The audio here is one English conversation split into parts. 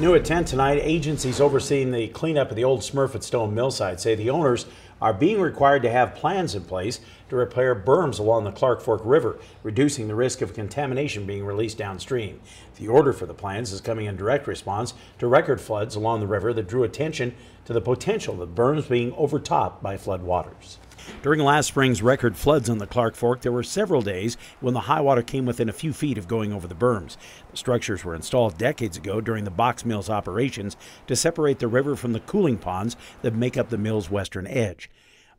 New at 10 tonight, agencies overseeing the cleanup of the old Smurfit Stone mill site say the owners are being required to have plans in place to repair berms along the Clark Fork River, reducing the risk of contamination being released downstream. The order for the plans is coming in direct response to record floods along the river that drew attention to the potential of berms being overtopped by flood waters. During last spring's record floods on the Clark Fork, there were several days when the high water came within a few feet of going over the berms. The structures were installed decades ago during the box mill's operations to separate the river from the cooling ponds that make up the mill's western edge.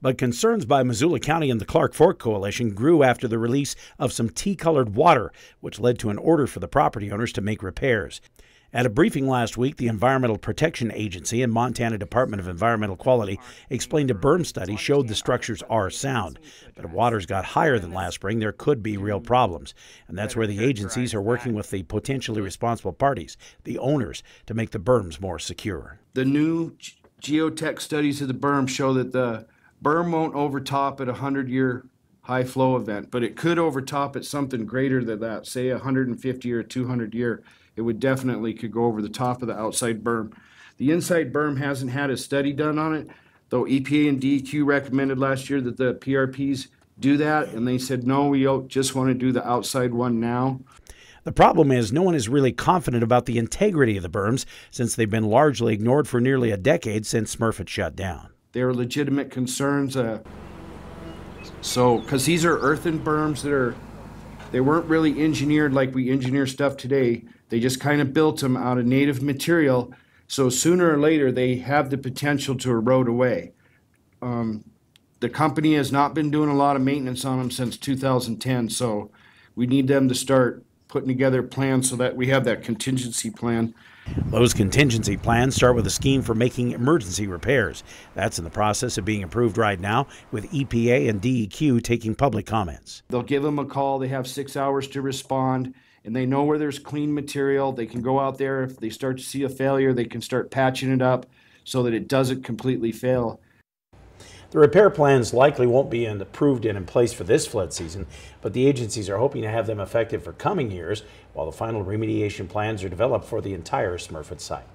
But concerns by Missoula County and the Clark Fork Coalition grew after the release of some tea-colored water, which led to an order for the property owners to make repairs. At a briefing last week, the Environmental Protection Agency and Montana Department of Environmental Quality explained a berm study showed the structures are sound. But if waters got higher than last spring, there could be real problems. And that's where the agencies are working with the potentially responsible parties, the owners, to make the berms more secure. The new geotech studies of the berm show that the berm won't overtop at a 100-year high flow event, but it could overtop at something greater than that, say 150 or 200-year. It would definitely could go over the top of the outside berm. The inside berm hasn't had a study done on it, though EPA and DEQ recommended last year that the PRPs do that, and they said, no, we just want to do the outside one now. The problem is no one is really confident about the integrity of the berms since they've been largely ignored for nearly a decade since Smurfit shut down. They are legitimate concerns. Because these are earthen berms they weren't really engineered like we engineer stuff today. They just kind of built them out of native material. So sooner or later, they have the potential to erode away. The company has not been doing a lot of maintenance on them since 2010. So we need them to start putting together plans so that we have that contingency plan. Those contingency plans start with a scheme for making emergency repairs. That's in the process of being approved right now, with EPA and DEQ taking public comments. They'll give them a call. They have 6 hours to respond, and they know where there's clean material. They can go out there. If they start to see a failure, they can start patching it up so that it doesn't completely fail. The repair plans likely won't be approved and in place for this flood season, but the agencies are hoping to have them effective for coming years while the final remediation plans are developed for the entire Smurfit site.